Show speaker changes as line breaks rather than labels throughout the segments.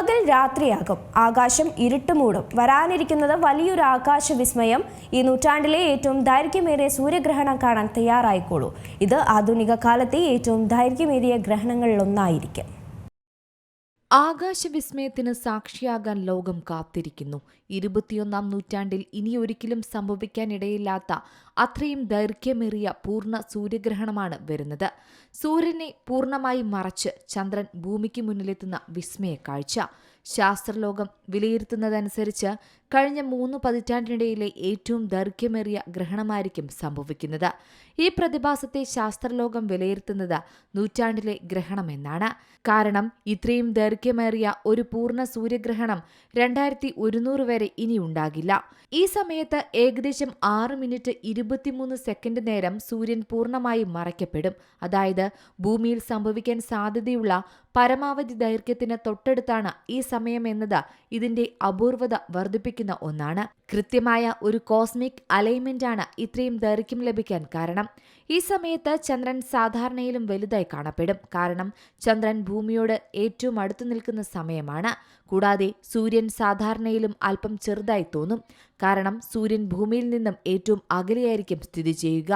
പകൽ രാത്രിയാകും, ആകാശം ഇരുട്ടുമൂടും. വരാനിരിക്കുന്നത് വലിയൊരു ആകാശ വിസ്മയം. ഈ നൂറ്റാണ്ടിലെ ഏറ്റവും ദൈർഘ്യമേറിയ സൂര്യഗ്രഹണം കാണാൻ തയ്യാറായിക്കോളൂ. ഇത് ആധുനിക കാലത്തെ ഏറ്റവും ദൈർഘ്യമേറിയ ഗ്രഹണങ്ങളിലൊന്നായിരിക്കും.
ആകാശവിസ്മയത്തിന് സാക്ഷിയാകാൻ ലോകം കാത്തിരിക്കുന്നു. 21-ാം നൂറ്റാണ്ടിൽ ഇനിയൊരിക്കലും സംഭവിക്കാനിടയില്ലാത്ത അത്രയും ദൈർഘ്യമേറിയ പൂർണ്ണ സൂര്യഗ്രഹണമാണ് വരുന്നത്. സൂര്യനെ പൂർണ്ണമായി മറച്ച് ചന്ദ്രൻ ഭൂമിക്ക് മുന്നിലെത്തുന്ന വിസ്മയ കാഴ്ച. ശാസ്ത്രലോകം വിലയിരുത്തുന്നതനുസരിച്ച് കഴിഞ്ഞ 3 പതിറ്റാണ്ടിനിടയിലെ ഏറ്റവും ദൈർഘ്യമേറിയ ഗ്രഹണമായിരിക്കും സംഭവിക്കുന്നത്. ഈ പ്രതിഭാസത്തെ ശാസ്ത്രലോകം വിലയിരുത്തുന്നത് നൂറ്റാണ്ടിലെ ഗ്രഹണമെന്നാണ്. കാരണം ഇത്രയും ദൈർഘ്യമേറിയ ഒരു പൂർണ്ണ സൂര്യഗ്രഹണം 2100 വരെ ഇനി ഉണ്ടാകില്ല. ഈ സമയത്ത് ഏകദേശം 6 മിനിറ്റ് 23 സെക്കൻഡ് നേരം സൂര്യൻ പൂർണ്ണമായി മറയ്ക്കപ്പെടും. അതായത് ഭൂമിയിൽ സംഭവിക്കാൻ സാധ്യതയുള്ള പരമാവധി ദൈർഘ്യത്തിന് തൊട്ടടുത്താണ് ഈ സമയം എന്നത് ഇതിന്റെ അപൂർവത വർദ്ധിപ്പിക്കുന്ന ഒന്നാണ്. കൃത്യമായ ഒരു കോസ്മിക് അലൈൻമെന്റാണ് ഇത്രയും ദൈർഘ്യം ലഭിക്കാൻ കാരണം. ഈ സമയത്ത് ചന്ദ്രൻ സാധാരണയിലും വലുതായി കാണപ്പെടും. കാരണം ചന്ദ്രൻ ഭൂമിയോട് ഏറ്റവും അടുത്തു നിൽക്കുന്ന സമയമാണ്. കൂടാതെ സൂര്യൻ സാധാരണയിലും അല്പം ചെറുതായി തോന്നും. കാരണം സൂര്യൻ ഭൂമിയിൽ നിന്നും ഏറ്റവും അകലെയായിരിക്കും സ്ഥിതി ചെയ്യുക.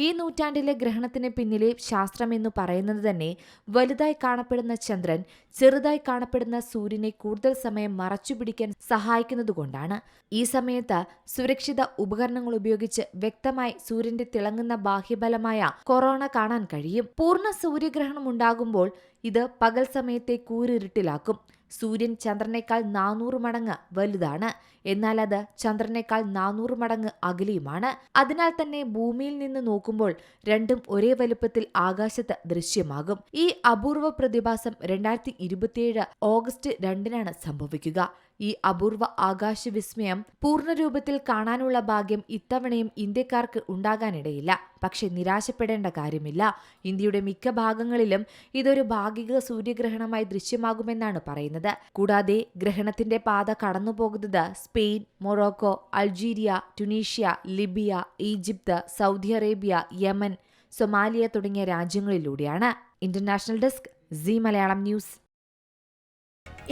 ഈ നൂറ്റാണ്ടിലെ ഗ്രഹണത്തിന് പിന്നിലെ ശാസ്ത്രമെന്നു പറയുന്നത് തന്നെ വലുതായി കാണപ്പെടുന്ന ചന്ദ്രൻ ചെറുതായി കാണപ്പെടുന്ന സൂര്യനെ കൂടുതൽ സമയം മറച്ചുപിടിക്കാൻ സഹായിക്കുന്നതുകൊണ്ടാണ്. ഈ സമയത്ത് സുരക്ഷിത ഉപകരണങ്ങൾ ഉപയോഗിച്ച് വ്യക്തമായി സൂര്യന്റെ തിളങ്ങുന്ന ബാഹ്യബലമായ കൊറോണ കാണാൻ കഴിയും. പൂർണ്ണ സൂര്യഗ്രഹണം ഉണ്ടാകുമ്പോൾ ഇത് പകൽ സമയത്തെ കൂരിരുട്ടിലാക്കും. സൂര്യൻ ചന്ദ്രനേക്കാൾ 400 മടങ്ങ് വലുതാണ്. എന്നാൽ അത് ചന്ദ്രനേക്കാൾ 400 മടങ്ങ് അകലെയുമാണ്. അതിനാൽ തന്നെ ഭൂമിയിൽ നിന്ന് നോക്കുമ്പോൾ രണ്ടും ഒരേ വലുപ്പത്തിൽ ആകാശത്ത് ദൃശ്യമാകും. ഈ അപൂർവ പ്രതിഭാസം 2027 ഓഗസ്റ്റ് 2-നാണ് സംഭവിക്കുക. ഈ അപൂർവ ആകാശവിസ്മയം പൂർണ്ണരൂപത്തിൽ കാണാനുള്ള ഭാഗ്യം ഇത്തവണയും ഇന്ത്യക്കാർക്ക് ഉണ്ടാകാനിടയില്ല. പക്ഷെ നിരാശപ്പെടേണ്ട കാര്യമില്ല. ഇന്ത്യയുടെ മിക്ക ഭാഗങ്ങളിലും ഇതൊരു ഭാഗിക സൂര്യഗ്രഹണമായി ദൃശ്യമാകുമെന്നാണ് പറയുന്നത്. കൂടാതെ ഗ്രഹണത്തിന്റെ പാത കടന്നുപോകുന്നത് Spain, Morocco, Algeria, Tunisia, Libya, Egypt, Saudi Arabia, Yemen, Somalia തുടങ്ങിയ രാജ്യങ്ങളിലൂടെയാണ്. International desk Zee Malayalam news.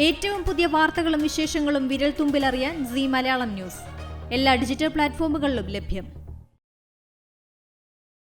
ഏറ്റവും പുതിയ വാർത്തകളും വിശേഷങ്ങളും വിരൽത്തുമ്പിലറിയാൻ സീ മലയാളം ന്യൂസ് എല്ലാ ഡിജിറ്റൽ പ്ലാറ്റ്ഫോമുകളിലും ലഭ്യം.